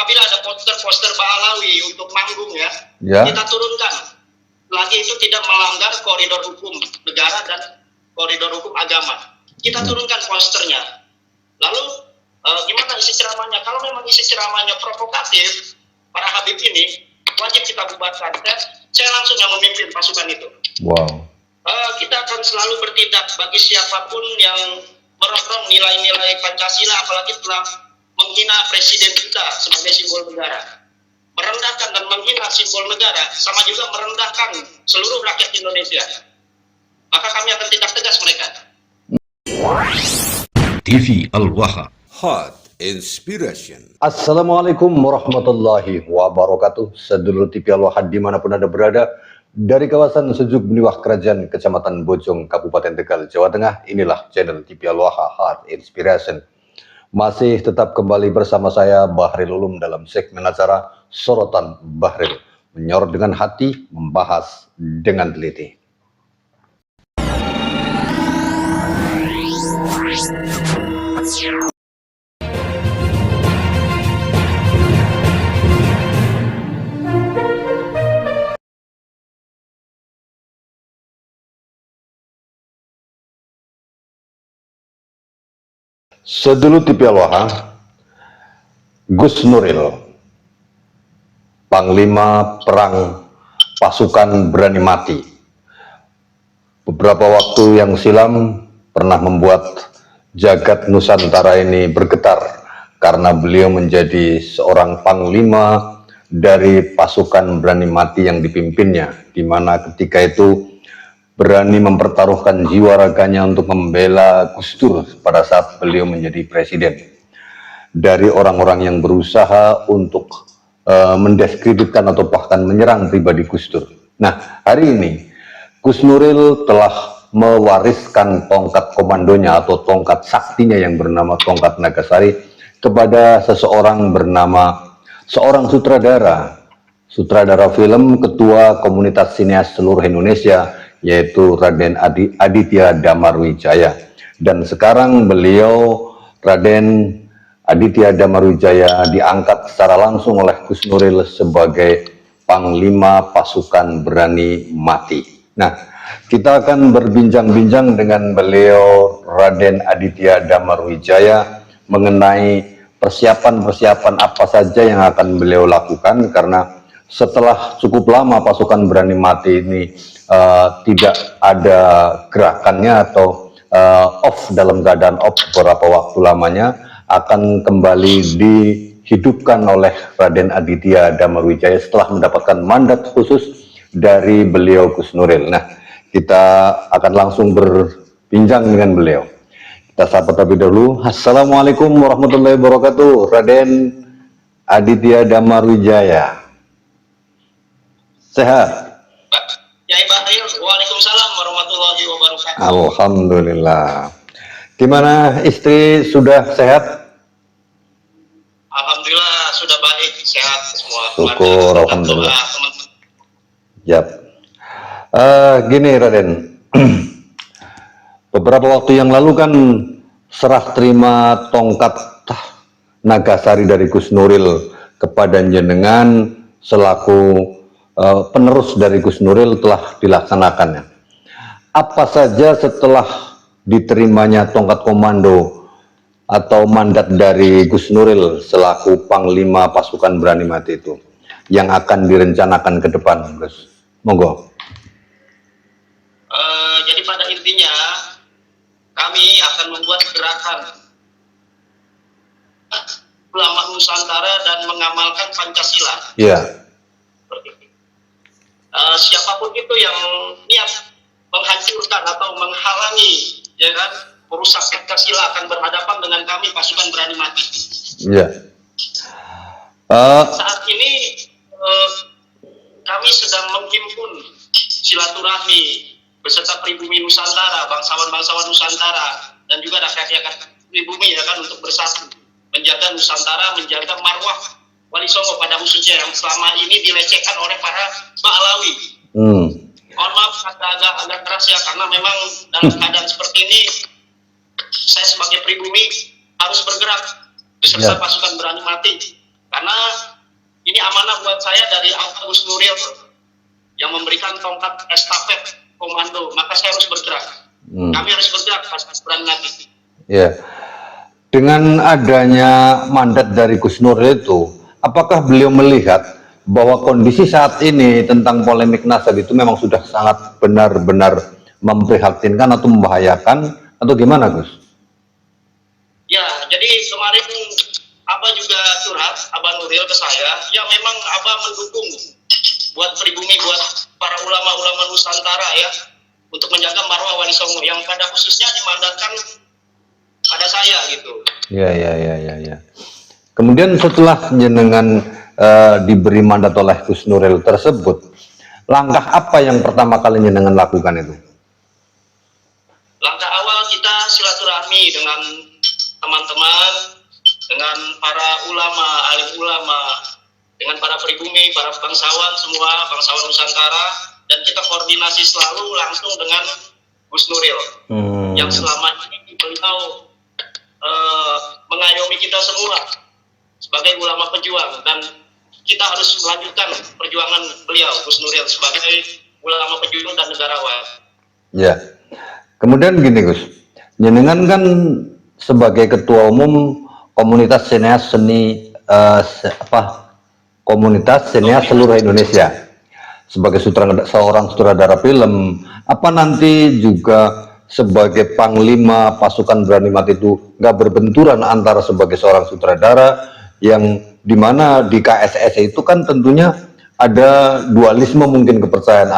apabila ada poster-poster Ba'alawi untuk manggung ya, kita turunkan. Lagi itu tidak melanggar koridor hukum negara dan koridor hukum agama. Kita turunkan posternya. Lalu gimana isi ceramahnya? Kalau memang isi ceramahnya provokatif, para Habib ini wajib kita bubarkan. Saya langsung yang memimpin pasukan itu. Wow. Kita akan selalu bertindak bagi siapapun yang merongrong nilai-nilai Pancasila, apalagi telah menghina presiden kita sebagai simbol negara. Merendahkan dan menghina simbol negara sama juga merendahkan seluruh rakyat Indonesia. Maka kami akan tindak tegas mereka. TV Al-Waha. Hot Inspiration. Assalamualaikum warahmatullahi wabarakatuh. Sedulur TV Al-Waha dimanapun Anda berada, dari kawasan Sejuk Beniwah Kerajaan Kecamatan Bojong, Kabupaten Tegal, Jawa Tengah, inilah channel TV Al-Waha Hot Inspiration. Masih tetap kembali bersama saya Bahril Ulum dalam segmen acara Sorotan Bahril, menyorot dengan hati, membahas dengan teliti. Sedulur TV Al-Waha, Gus Nuril, Panglima Perang Pasukan Berani Mati, beberapa waktu yang silam pernah membuat jagat Nusantara ini bergetar karena beliau menjadi seorang panglima dari pasukan berani mati yang dipimpinnya, di mana ketika itu berani mempertaruhkan jiwa raganya untuk membela Gus Dur pada saat beliau menjadi presiden. Dari orang-orang yang berusaha untuk mendiskreditkan atau bahkan menyerang pribadi Gus Dur. Nah, hari ini Gus Nuril telah mewariskan tongkat komandonya atau tongkat saktinya yang bernama tongkat Nagasari kepada seseorang bernama seorang sutradara film, ketua komunitas sinias seluruh Indonesia, yaitu Raden Aditya Damarwijaya. Dan sekarang beliau, Raden Aditya Damarwijaya, diangkat secara langsung oleh Gus Nuril sebagai Panglima Pasukan Berani Mati. Nah, kita akan berbincang-bincang dengan beliau, Raden Aditya Damarwijaya, mengenai persiapan-persiapan apa saja yang akan beliau lakukan, karena setelah cukup lama pasukan berani mati ini tidak ada gerakannya atau off, dalam keadaan off beberapa waktu lamanya, akan kembali dihidupkan oleh Raden Aditya Damarwijaya setelah mendapatkan mandat khusus dari beliau Gus Nuril. Nah, kita akan langsung berbincang dengan beliau. Kita sapa terlebih dahulu. Assalamualaikum warahmatullahi wabarakatuh, Raden Aditya Damarwijaya. Sehat? Yai Bahril, waalaikumsalam warahmatullahi wabarakatuh. Alhamdulillah. Gimana, istri sudah sehat? Alhamdulillah sudah baik, sehat semua. Syukur, alhamdulillah. Yap. Gini Raden, beberapa waktu yang lalu kan serah terima tongkat Nagasari dari Gus Nuril kepada jenengan selaku penerus dari Gus Nuril telah dilaksanakannya. Apa saja setelah diterimanya tongkat komando atau mandat dari Gus Nuril selaku Panglima Pasukan Berani Mati itu yang akan direncanakan ke depan, Gus? Monggo. Jadi pada intinya kami akan membuat gerakan ulama Nusantara dan mengamalkan Pancasila. Iya. Siapapun itu yang niat menghancurkan atau menghalangi, ya kan, merusak Pancasila akan berhadapan dengan kami pasukan berani mati. Iya. Saat ini kami sedang menghimpun silaturahmi beserta pribumi Nusantara, bangsawan-bangsawan Nusantara, dan juga rakyat-rakyat pribumi, ya kan, untuk bersatu menjaga Nusantara, menjaga marwah Wali Songo pada khususnya yang selama ini dilecehkan oleh para Ba'alawi. Mohon maaf agak keras ya, karena memang dalam keadaan seperti ini saya sebagai pribumi harus bergerak beserta pasukan berani mati, Karena ini amanah buat saya dari Gus Nuril yang memberikan tongkat estafet komando, maka saya harus bergerak. Kami harus bergerak pas berani mati. Ya. Dengan adanya mandat dari Gus Nuril itu, apakah beliau melihat bahwa kondisi saat ini tentang polemik nasab itu memang sudah sangat benar-benar memprihatinkan atau membahayakan atau gimana, Gus? Ya, jadi kemarin Abah juga curhat, Abah Nuril ke saya, ya memang Abah mendukung buat pribumi, buat para ulama-ulama Nusantara ya, untuk menjaga marwah Wali Songo yang pada khususnya dimandatkan pada saya gitu. Ya. Kemudian setelah jenengan diberi mandat oleh Gus Nuril tersebut, langkah apa yang pertama kali jenengan lakukan itu? Langkah awal kita silaturahmi dengan teman-teman, dengan para ulama, alim ulama, dengan para pribumi, para bangsawan semua, bangsawan Nusantara, dan kita koordinasi selalu langsung dengan Gus Nuril yang selama ini beliau mengayomi kita semua sebagai ulama pejuang, dan kita harus melanjutkan perjuangan beliau Gus Nuril sebagai ulama pejuang dan negarawan. Ya. Kemudian gini, Gus, jenengan kan sebagai ketua umum komunitas sineas seni komunitas sineas seluruh Indonesia, sebagai seorang sutradara film, apa nanti juga sebagai panglima pasukan berani mati itu nggak berbenturan antara sebagai seorang sutradara yang dimana di KSS itu kan tentunya ada dualisme mungkin kepercayaan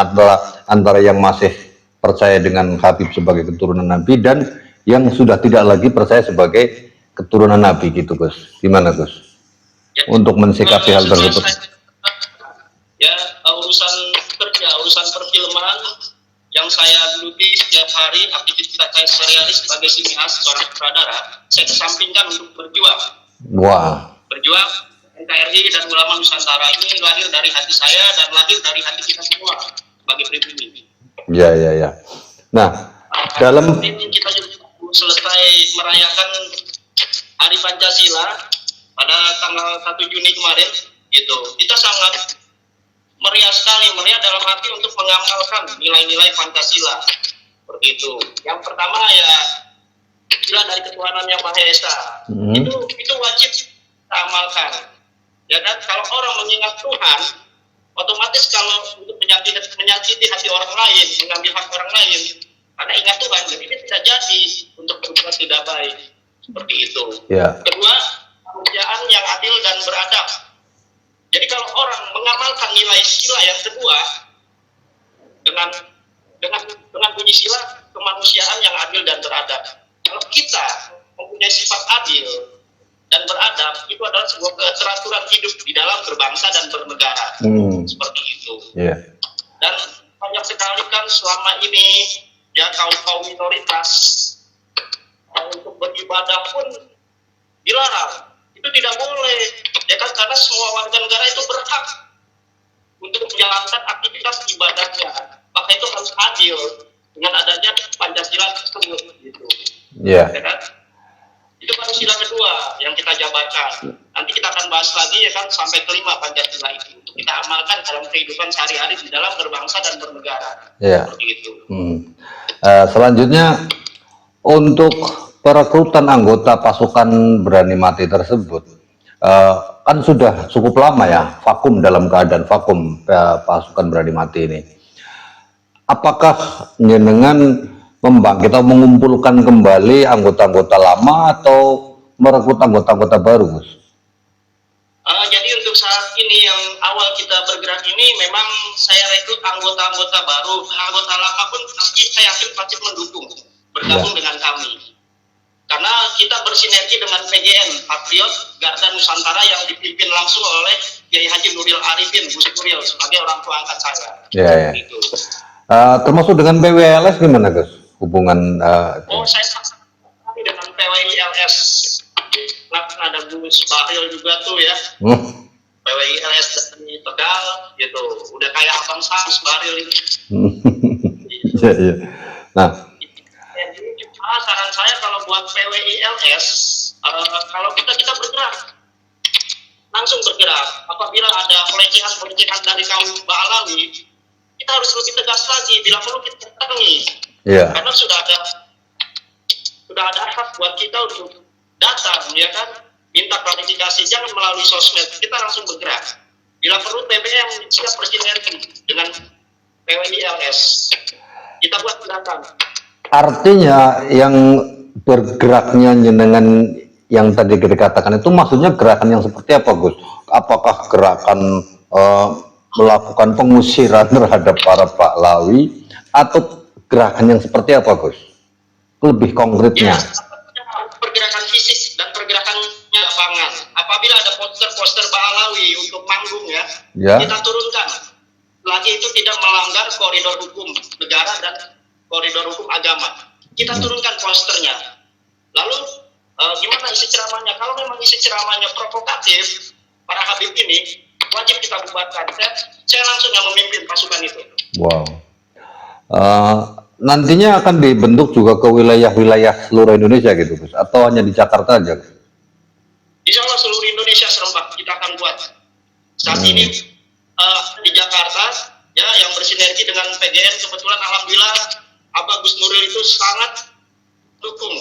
antara yang masih percaya dengan Habib sebagai keturunan Nabi dan yang sudah tidak lagi percaya sebagai keturunan Nabi gitu, Gus. Gimana, Gus? Ya, untuk mensikapi hal tersebut. Ya, urusan kerja, urusan perfilman yang saya geluti setiap hari, aktivitas saya sehari-hari sebagai sineas, seorang sutradara, saya kesampingkan untuk berjuang. Wah. Berjuang NKRI dan ulama Nusantara ini lahir dari hati saya dan lahir dari hati kita semua sebagai pribumi. Ya. Nah, dalam ini kita juga selesai merayakan Hari Pancasila pada tanggal 1 Juni kemarin, gitu. Kita sangat meriah sekali, meriah dalam hati untuk mengamalkan nilai-nilai Pancasila, seperti itu. Yang pertama ya, istilah dari ketuhanan yang Maha Esa, itu wajib kita amalkan. Ya kan, kalau orang mengingat Tuhan, otomatis kalau untuk menyakiti hati orang lain, mengambil hak orang lain, karena ingat Tuhan, jadi dia tidak jadi untuk berbuat tidak baik, seperti itu. Ya. Kedua, kemanusiaan yang adil dan beradab. Jadi kalau orang mengamalkan nilai sila yang kedua dengan bunyi sila kemanusiaan yang adil dan beradab. Kalau kita mempunyai sifat adil dan beradab, itu adalah sebuah keteraturan hidup di dalam berbangsa dan bernegara. Seperti itu. Yeah. Dan banyak sekali kan selama ini ya kaum minoritas untuk beribadah pun dilarang. Itu tidak boleh, ya kan, karena semua warga negara itu berhak untuk menjalankan aktivitas ibadahnya. Maka itu harus adil dengan adanya Pancasila tersebut, gitu. Yeah. Ya kan? Itu baru sila kedua yang kita jabarkan. Nanti kita akan bahas lagi ya kan sampai kelima Pancasila itu untuk kita amalkan dalam kehidupan sehari-hari di dalam berbangsa dan bernegara. Yeah. Seperti itu. Selanjutnya untuk perekrutan anggota pasukan berani mati tersebut kan sudah cukup lama ya vakum, dalam keadaan vakum pasukan berani mati ini. Apakah jenengan membangkit atau mengumpulkan kembali anggota-anggota lama atau merekrut anggota-anggota baru, Gus? Jadi untuk saat ini yang awal kita bergerak ini memang saya rekrut anggota-anggota baru. Anggota lama pun pasti saya yakin pasti mendukung bergabung dengan kami. Karena kita bersinergi dengan PGN, Patriot Garda Nusantara yang dipimpin langsung oleh Kiai Haji Nuril Arifin, Gus Nuril sebagai orang tua angkat saya. Ya. Gitu. Termasuk dengan PWLS gimana, Gus? Hubungan saya sama dengan PWILS. Ada Gus Bahril juga tuh ya. PWILS dari Tegal gitu. Udah kayak Abang Sams Bahril ini. Iya. Nah, saran saya kalau buat PWILS, kalau kita bergerak langsung bergerak. Apabila ada pelecehan dari kaum Ba'alawi, kita harus lebih tegas lagi. Bila perlu kita datangi, karena sudah ada hak buat kita untuk datang, ya kan? Minta klarifikasi, jangan melalui sosmed, kita langsung bergerak. Bila perlu PBM siap bersinergi dengan PWILS, kita buat gerakan. Artinya yang bergeraknya dengan yang tadi kita katakan itu maksudnya gerakan yang seperti apa, Gus? Apakah gerakan melakukan pengusiran terhadap para Pahlawi atau gerakan yang seperti apa, Gus? Lebih konkretnya. Ya, pergerakan fisik dan pergerakannya lapangan. Apabila ada poster-poster Pahlawi untuk manggung ya, kita turunkan. Lagi itu tidak melanggar koridor hukum negara dan koridor hukum agama. Kita turunkan posternya. Lalu gimana isi ceramahnya? Kalau memang isi ceramahnya provokatif, para Habib ini wajib kita bubarkan. Saya langsung yang memimpin pasukan itu. Wow. Nantinya akan dibentuk juga ke wilayah-wilayah seluruh Indonesia gitu, Gus? Atau hanya di Jakarta aja? Insya Allah seluruh Indonesia serempak kita akan buat. Saat ini di Jakarta ya, yang bersinergi dengan PGN, kebetulan alhamdulillah Abah Gus Nuril itu sangat dukung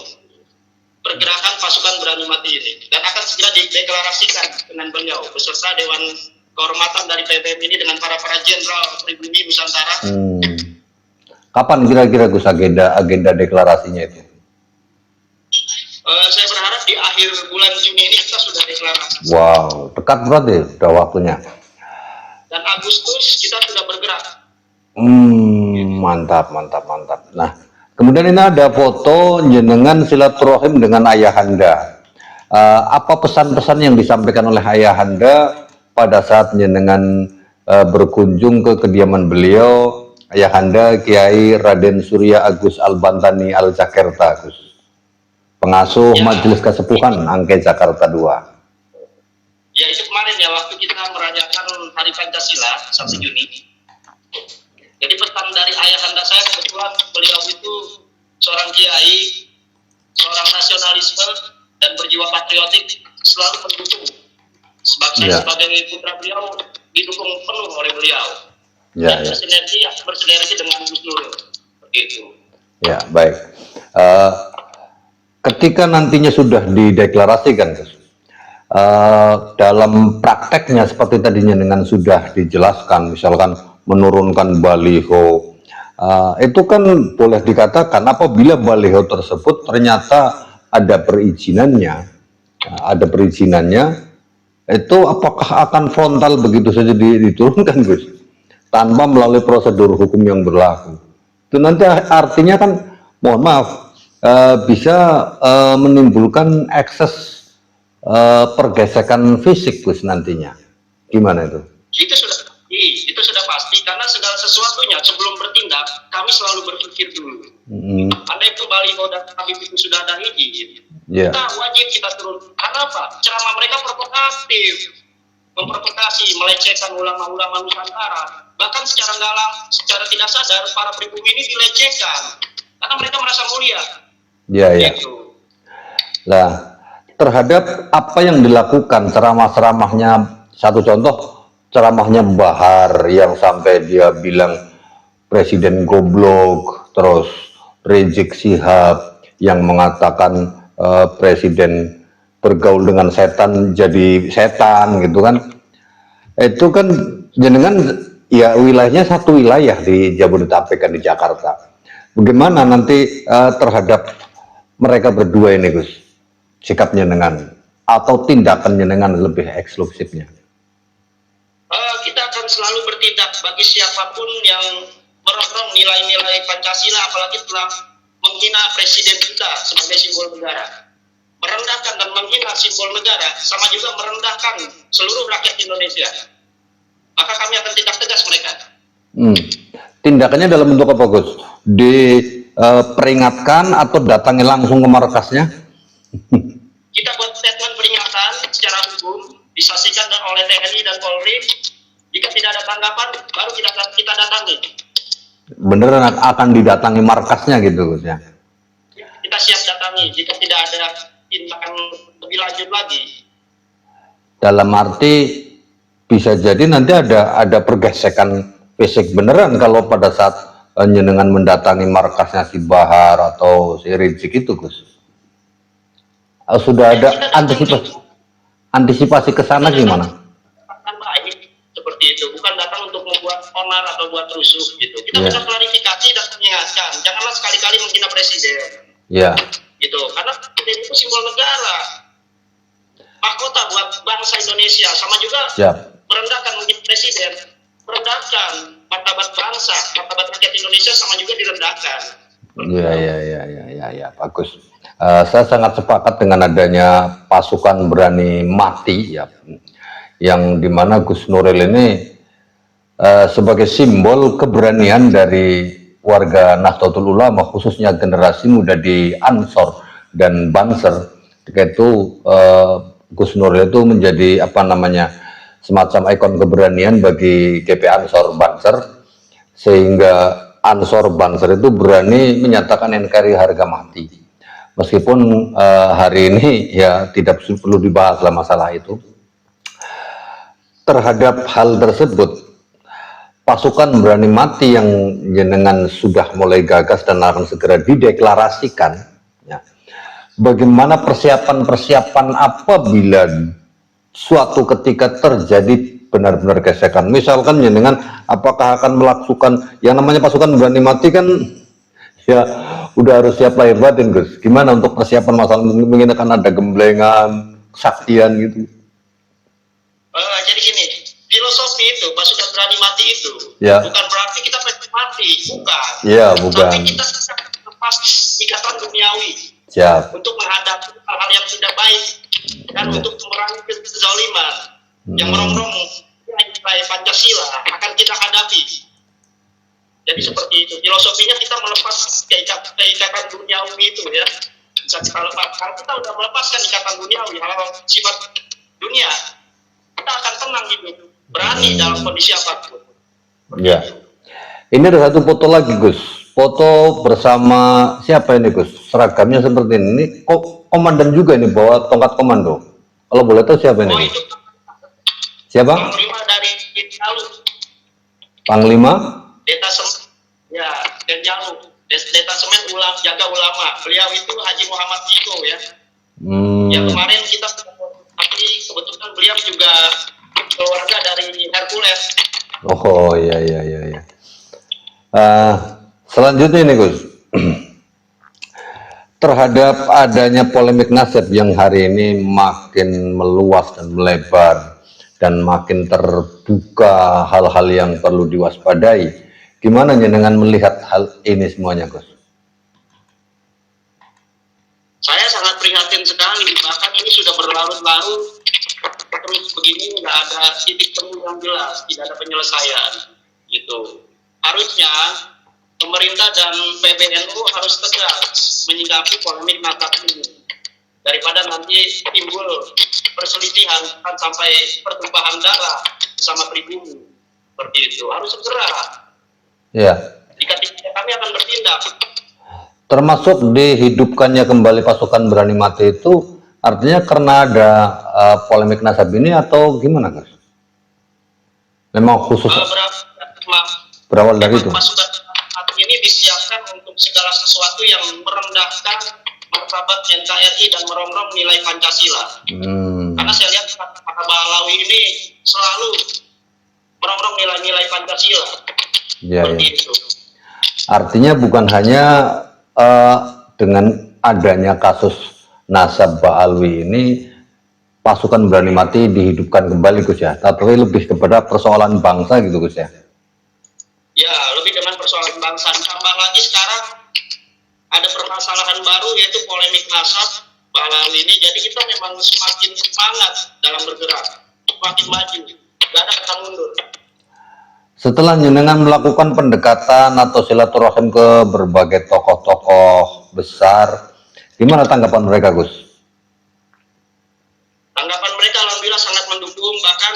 pergerakan pasukan berani mati ini, dan akan segera dideklarasikan dengan beliau beserta Dewan Kehormatan dari PBM ini dengan para jenderal pribumi Nusantara. Kapan kira-kira Gus agenda deklarasinya itu? Saya berharap di akhir bulan Juni ini kita sudah deklarasi. Wow, dekat berarti udah waktunya. Dan Agustus kita sudah bergerak. Mantap. Nah, kemudian ini ada foto jenengan silaturahim dengan ayahanda. Apa pesan-pesan yang disampaikan oleh ayahanda pada saat jenengan berkunjung ke kediaman beliau, ayahanda Kiai Raden Surya Agus Al-Bantani Al-Jakarta, Gus, pengasuh Majelis Kesepuhan Angke Jakarta II. Ya, itu kemarin ya, waktu kita merayakan Hari Pancasila 1 Juni. Jadi pesan dari ayahanda saya, kebetulan beliau itu seorang kiai, seorang nasionalisme dan berjiwa patriotik, selalu mendukung. Saya sebagai putra beliau didukung penuh oleh beliau. Dan bersinergi dengan Gus Nuril. Begitu. Ya, baik. Ketika nantinya sudah dideklarasikan, Gus, dalam prakteknya seperti tadinya dengan sudah dijelaskan, misalkan menurunkan baliho, itu kan boleh dikatakan apabila baliho tersebut ternyata ada perizinannya, itu apakah akan frontal begitu saja diturunkan, Gus, tanpa melalui prosedur hukum yang berlaku? Itu nanti artinya kan, mohon maaf, bisa menimbulkan ekses pergesekan fisik, Gus, nantinya. Gimana itu? Itu sudah pasti, karena segala sesuatunya sebelum bertindak kami selalu berpikir dulu. Andai itu baliho dan Habib itu sudah ada izin, kita wajib kita turun. Karena apa? Ceramah mereka provokatif, memprovokasi, melecehkan ulama-ulama Nusantara. Bahkan secara tidak sadar para pribumi ini dilecehkan karena mereka merasa mulia. Gitu. Nah, terhadap apa yang dilakukan ceramah-ceramahnya, satu contoh ceramahnya Bahar yang sampai dia bilang presiden goblok, terus Rizik Syihab yang mengatakan presiden bergaul dengan setan jadi setan, gitu kan. Itu kan jenengan ya wilayahnya satu wilayah di Jabodetabek kan, di Jakarta. Bagaimana nanti terhadap mereka berdua ini, Gus, sikapnya dengan atau tindakan jenengan lebih eksklusifnya? Kita akan selalu bertindak bagi siapapun yang merongrong nilai-nilai Pancasila, apalagi telah menghina presiden kita sebagai simbol negara. Merendahkan dan menghina simbol negara sama juga merendahkan seluruh rakyat Indonesia. Maka kami akan tindak tegas mereka. Tindakannya dalam bentuk apa, Gus? Diperingatkan atau datangi langsung ke markasnya? Kita buat statement peringatan secara hukum, disaksikan oleh TNI dan Polri. Jika tidak ada tanggapan, baru kita datangi. Beneran akan didatangi markasnya gitu, Gus, ya? Kita siap datangi jika tidak ada tindakan lebih lanjut lagi. Dalam arti bisa jadi nanti ada pergesekan fisik beneran kalau pada saat jenengan mendatangi markasnya si Bahar atau si Rizik itu, Gus. Sudah ada antisipasi ke sana gimana? Baik seperti itu, bukan datang untuk membuat onar atau buat rusuh gitu. Kita bisa klarifikasi dan mengingatkan, janganlah sekali-kali menghina presiden. Ya. Gitu, karena presiden itu simbol negara, mahkota buat bangsa Indonesia, sama juga merendahkan mungkin presiden, merendahkan martabat bangsa, martabat rakyat Indonesia sama juga direndahkan. Ya, bagus. Saya sangat sepakat dengan adanya pasukan berani mati, ya, yang dimana Gus Nuril ini sebagai simbol keberanian dari warga Nahdlatul Ulama, khususnya generasi muda di Ansor dan Banser. Ketika itu Gus Nuril itu menjadi semacam ikon keberanian bagi GP Ansor Banser, sehingga Ansor Banser itu berani menyatakan NKRI harga mati. Meskipun hari ini ya tidak perlu dibahas lah masalah itu. Terhadap hal tersebut, pasukan berani mati yang jenengan sudah mulai gagas dan akan segera dideklarasikan, ya, bagaimana persiapan apabila suatu ketika terjadi benar-benar gesekan, misalkan jenengan apakah akan melakukan yang namanya pasukan berani mati kan ya udah harus siap lahir batin, Gus. Gimana untuk persiapan masalah mungkin akan ada gemblengan, kesaktian gitu? Jadi gini, filosofi itu pasukan berani mati itu bukan berarti kita mati, bukan. Iya, bukan. Tapi kita lepas ikatan duniawi untuk menghadapi hal-hal yang tidak baik dan untuk memerangi kezaliman yang merongrong nilai Pancasila akan kita hadapi. Jadi seperti itu filosofinya, kita melepas keikatan duniawi itu ya. Bisa kita lepas. Kalau kita udah melepaskan ikatan duniawi, hal-hal sifat dunia, kita akan tenang hidup, berani dalam kondisi apapun. Ya. Ini ada satu foto lagi, Gus. Foto bersama siapa ini, Gus? Seragamnya seperti ini. Ini komandan juga ini, bawa tongkat komando. Kalau boleh tahu siapa ini? Oh, itu siapa? Panglima dari Jalu. Panglima? Ya, dan Jalu. Detasemen jaga ulama. Beliau itu Haji Muhammad Jiko ya. Yang kemarin kita, tapi kebetulan beliau juga keluarga dari Hercules. Oh iya. Selanjutnya ini, Gus, terhadap adanya polemik nasib yang hari ini makin meluas dan melebar dan makin terbuka hal-hal yang perlu diwaspadai, gimana jenengan melihat hal ini semuanya, Gus? Saya sangat prihatin sekali, bahkan ini sudah berlarut-larut terus begini, nggak ada titik temu yang jelas, tidak ada penyelesaian gitu. Harusnya pemerintah dan PBNU harus tegas menyikapi polemik nasab ini, daripada nanti timbul perselisihan sampai pertumpahan darah sama pribumi seperti itu. Harus segera. Ya. Jika tidak, kami akan bertindak. Termasuk dihidupkannya kembali pasukan berani mati itu artinya karena ada polemik nasab ini atau gimana, Gus? Memang khusus berawal dari itu. Pasukan ini disiapkan untuk segala sesuatu yang merendahkan martabat NKRI dan merongrong nilai Pancasila. Karena saya lihat Pak Balawi ini selalu merongrong nilai-nilai Pancasila. Ya. Artinya bukan hanya dengan adanya kasus nasab Ba'alwi ini pasukan berani mati dihidupkan kembali, Gus ya, tapi lebih kepada persoalan bangsa gitu, Gus ya. Ya, lebih dengan persoalan bangsa. Tambah lagi sekarang ada permasalahan baru yaitu polemik nasab Ba'alwi ini. Jadi kita memang semakin semangat dalam bergerak, semakin maju, gak ada kata mundur. Setelah jenengan melakukan pendekatan atau silaturahim ke berbagai tokoh-tokoh besar, gimana tanggapan mereka, Gus? Tanggapan mereka alhamdulillah sangat mendukung, bahkan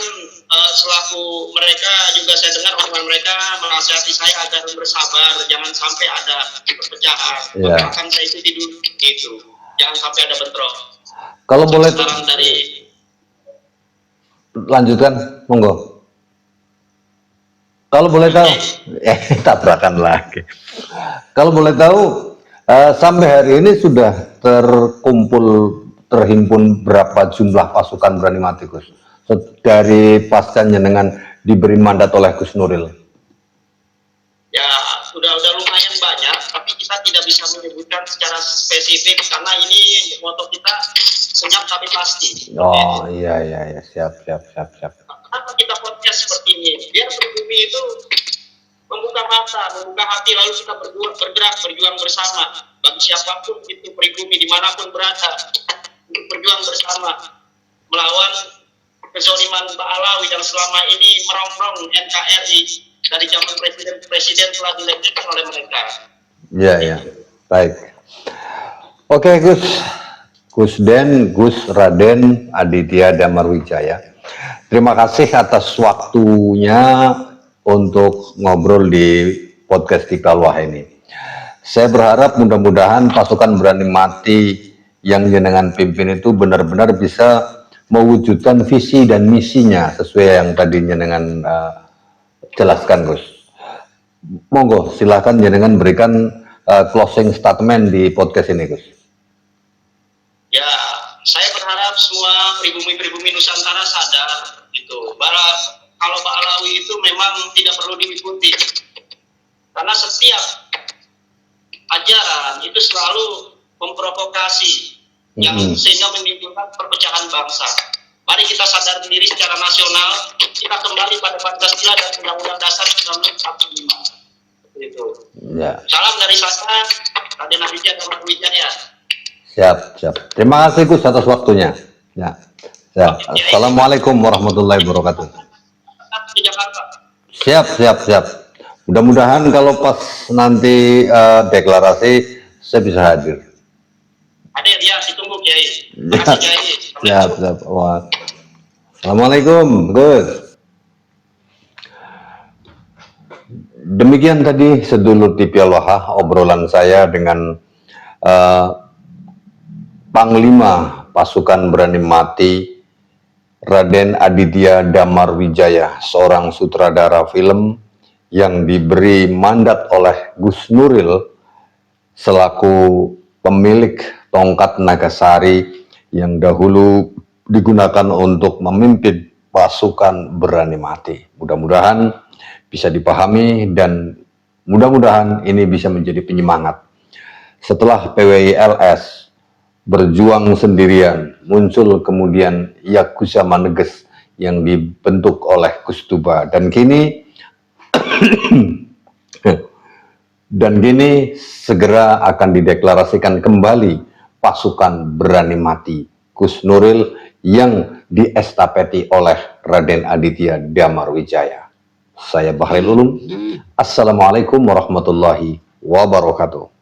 selaku mereka juga saya dengar omongan mereka menasihati saya agar bersabar, jangan sampai ada perpecahan. Akan saya ikuti dulu gitu, jangan sampai ada bentrok. Kalau boleh dari lanjutkan, monggo. Kalau boleh tahu, tabrakan lagi. Kalau boleh tahu, sampai hari ini sudah terhimpun berapa jumlah pasukan berani mati, Gus? Dari pasca jenengan diberi mandat oleh Gus Nuril. Ya, sudah lumayan banyak, tapi kita tidak bisa menyebutkan secara spesifik karena ini moto kita senyap tapi pasti. Oh iya, siap. Kenapa kita podcast seperti ini? Biar pribumi itu membuka mata, membuka hati, lalu kita bergerak, berjuang bersama. Bagi siapapun itu pribumi dimanapun berada, untuk berjuang bersama melawan kezaliman Pak Alawi yang selama ini merongrong NKRI dari zaman presiden telah dilecehkan oleh mereka. Iya, baik. Oke, Gus Raden Aditya Damarwijaya. Terima kasih atas waktunya untuk ngobrol di podcast Tikalwah ini. Saya berharap mudah-mudahan pasukan berani mati yang jenengan pimpin itu benar-benar bisa mewujudkan visi dan misinya sesuai yang tadi jenengan jelaskan, Gus. Monggo, silakan jenengan berikan closing statement di podcast ini, Gus. Ya, saya berharap semua pribumi-pribumi Nusantara sadar gitu, bahwa kalau Pak Alawi itu memang tidak perlu diikuti, karena setiap ajaran itu selalu memprovokasi yang sehingga menimbulkan perpecahan bangsa. Mari kita sadar diri secara nasional, kita kembali pada Pancasila dan Undang-Undang Dasar 1945. Itu. Ya. Salam dari saya, Raden Aditya Damarwijaya. Siap. Terima kasih, Gus, atas waktunya. Ya. Assalamualaikum warahmatullahi wabarakatuh. Di Jakarta. Siap. Mudah-mudahan kalau pas nanti deklarasi saya bisa hadir. Hadir ya, ditunggu Kiai. Terima kasih Kiai. Siap. Wah. Assalamualaikum, Gus. Demikian tadi sedulur Tipialwah obrolan saya dengan Panglima Pasukan Berani Mati Raden Aditya Damarwijaya, seorang sutradara film yang diberi mandat oleh Gus Nuril selaku pemilik tongkat Nagasari yang dahulu digunakan untuk memimpin pasukan berani mati. Mudah-mudahan bisa dipahami dan mudah-mudahan ini bisa menjadi penyemangat. Setelah PWI-LS berjuang sendirian, muncul kemudian Yakuza Maneges yang dibentuk oleh Gus Tuba dan kini segera akan dideklarasikan kembali pasukan berani mati Gus Nuril yang diestafeti oleh Raden Aditya Damarwijaya. Saya Bahril Ulum. Assalamualaikum warahmatullahi wabarakatuh.